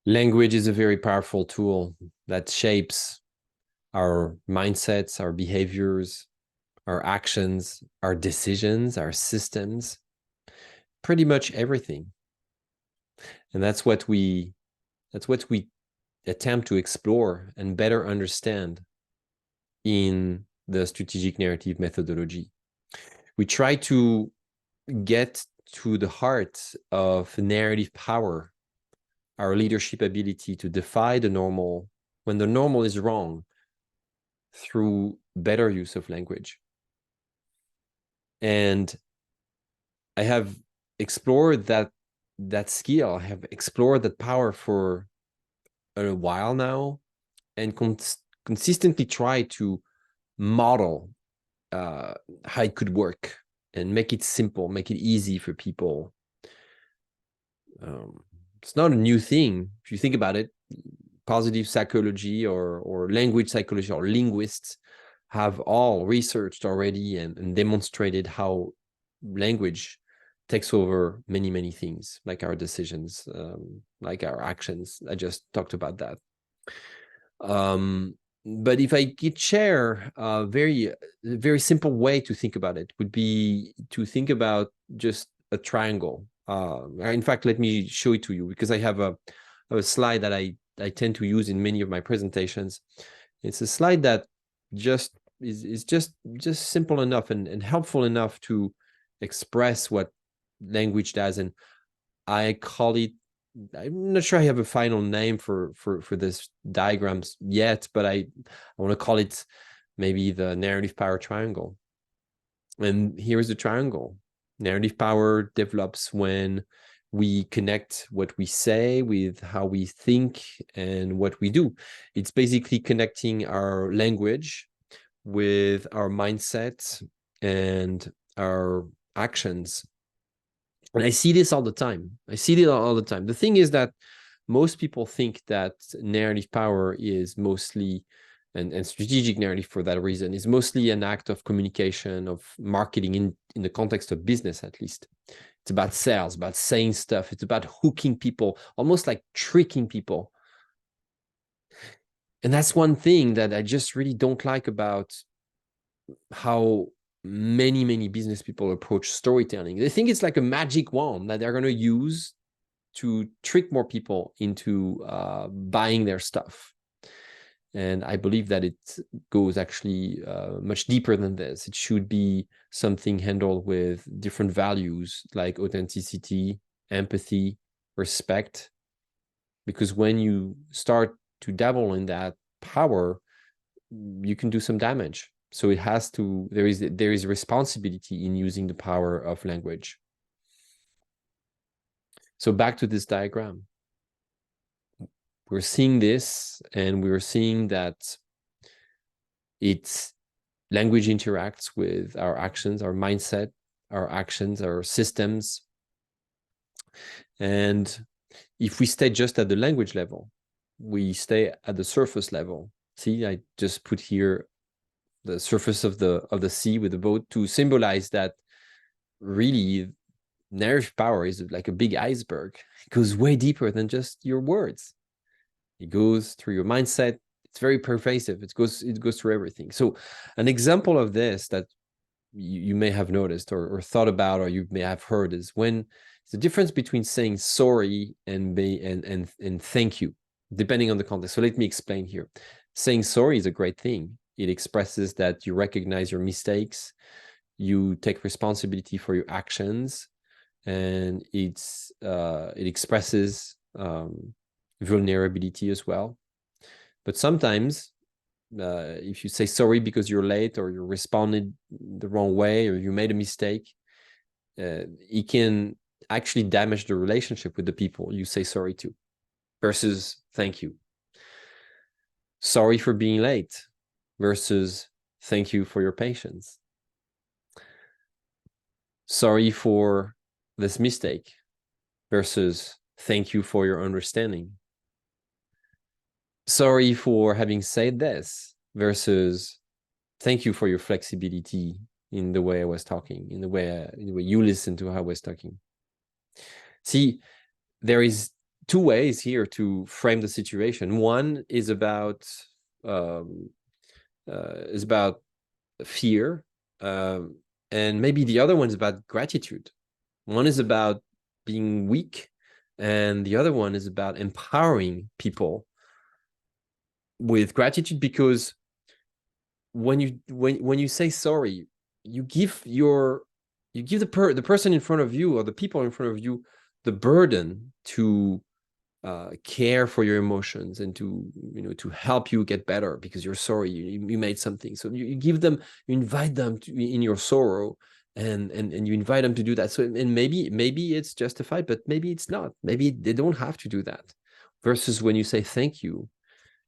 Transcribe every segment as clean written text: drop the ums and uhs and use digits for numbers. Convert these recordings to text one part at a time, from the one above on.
Language is a very powerful tool that shapes our mindsets, our behaviors, our actions, our decisions, our systems, pretty much everything. And that's what we attempt to explore and better understand in the strategic narrative methodology. We try to get to the heart of narrative power, our leadership ability to defy the normal when the normal is wrong through better use of language. And I have explored that skill. I have explored that power for a while now, and consistently try to model how it could work and make it simple, make it easy for people. It's not a new thing if you think about it. Positive psychology or language psychology or linguists have all researched already and demonstrated how language takes over many, many things, like our decisions, like our actions. I just talked about that. But if I could share a very simple way to think about it, would be to think about just a triangle. In fact, let me show it to you, because I have a slide that I tend to use in many of my presentations. It's a slide that just is just simple enough and helpful enough to express what language does. And I call it, I'm not sure I have a final name for this diagrams yet, but I want to call it maybe the narrative power triangle. And here's the triangle. Narrative power develops when we connect what we say with how we think and what we do. It's basically connecting our language with our mindset and our actions. And I see this all the time. The thing is that most people think that narrative power is mostly, and strategic narrative for that reason, is mostly an act of communication, of marketing in the context of business, at least. It's about sales, about saying stuff. It's about hooking people, almost like tricking people. And that's one thing that I just really don't like about how many business people approach storytelling. They think it's like a magic wand that they're going to use to trick more people into buying their stuff. And I believe that it goes actually much deeper than this. It should be something handled with different values like authenticity, empathy, respect. Because when you start to dabble in that power, you can do some damage. So it has to, there is responsibility in using the power of language. So back to this diagram. We're seeing this, and we're seeing that language interacts with our actions, our mindset, our actions, our systems. And if we stay just at the language level, we stay at the surface level. See, I just put here the surface of the sea with the boat to symbolize that really narrative power is like a big iceberg. It goes way deeper than just your words. It goes through your mindset. It's very pervasive. It goes through everything. So an example of this that you may have noticed or thought about, or you may have heard, is when the difference between saying sorry and thank you, depending on the context. So let me explain here. Saying sorry is a great thing. It expresses that you recognize your mistakes, you take responsibility for your actions, and it expresses vulnerability as well. But sometimes if you say sorry because you're late, or you responded the wrong way, or you made a mistake, it can actually damage the relationship with the people you say sorry to, versus thank you. Sorry for being late versus thank you for your patience. Sorry for this mistake versus thank you for your understanding. Sorry for having said this versus thank you for your flexibility in the way I was talking, in the way you listen to how I was talking. See, there is two ways here to frame the situation. One is about fear, and maybe the other one is about gratitude. One is about being weak, and the other one is about empowering people with gratitude, because when you say sorry, you give the person in front of you, or the people in front of you, the burden to care for your emotions and to help you get better, because you're sorry, you made something. So you give them, you invite them to, in your sorrow, and you invite them to do that. So, and maybe it's justified, but maybe it's not. Maybe they don't have to do that. Versus when you say thank you,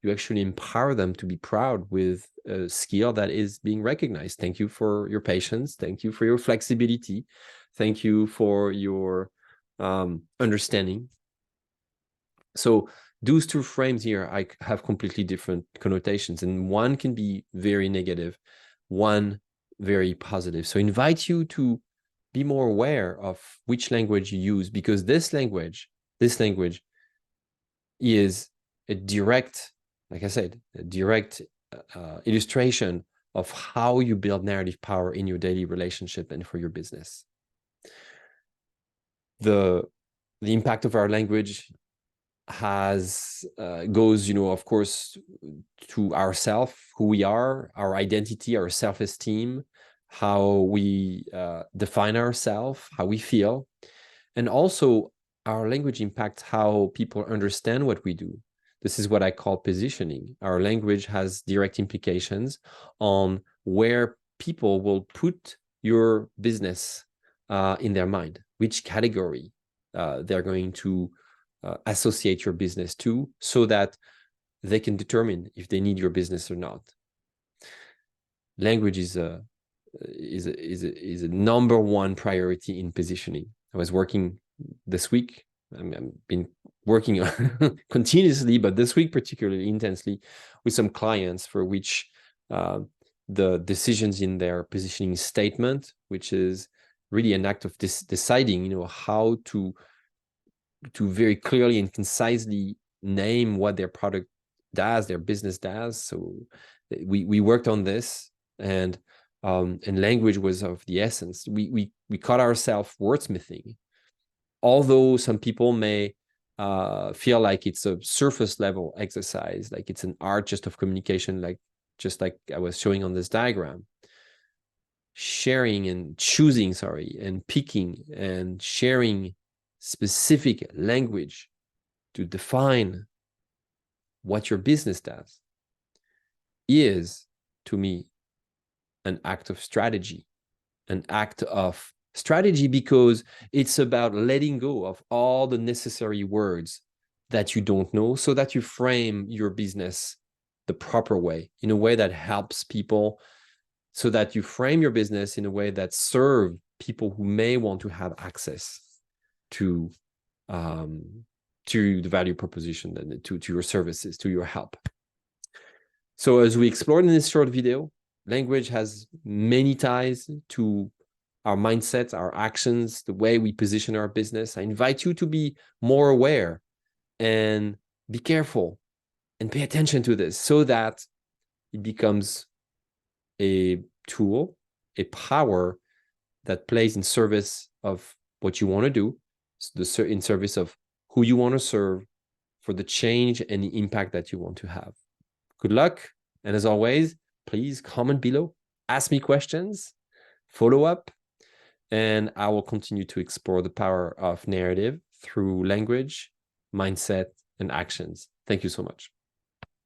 you actually empower them to be proud with a skill that is being recognized. Thank you for your patience. Thank you for your flexibility. Thank you for your understanding. So those two frames here, I have completely different connotations, and one can be very negative, one very positive. So I invite you to be more aware of which language you use, because this language is a direct, like I said, a direct illustration of how you build narrative power in your daily relationship and for your business. The impact of our language goes, of course, to ourself, who we are, our identity, our self-esteem, how we define ourselves, how we feel, and also our language impacts how people understand what we do. This is what I call positioning. Our language has direct implications on where people will put your business in their mind, which category they're going to associate your business to, so that they can determine if they need your business or not. Language is a number one priority in positioning. I was working this week. I've been working continuously, but this week particularly intensely, with some clients for which the decisions in their positioning statement, which is really an act of deciding, how to very clearly and concisely name what their product does, their business does. So we worked on this, and language was of the essence. We caught ourselves wordsmithing, although some people may feel like it's a surface level exercise, like it's an art just of communication, just like I was showing on this diagram. Sharing and choosing, and picking and sharing specific language to define what your business does is, to me, an act of strategy. Because it's about letting go of all the necessary words that you don't know, so that you frame your business the proper way, in a way that helps people, so that you frame your business in a way that serves people who may want to have access to the value proposition, and to your services, to your help. So as we explored in this short video, language has many ties to our mindsets, our actions, the way we position our business. I invite you to be more aware and be careful and pay attention to this, so that it becomes a tool, a power that plays in service of what you want to do, in service of who you want to serve, for the change and the impact that you want to have. Good luck. And as always, please comment below, ask me questions, follow up, and I will continue to explore the power of narrative through language, mindset, and actions. Thank you so much.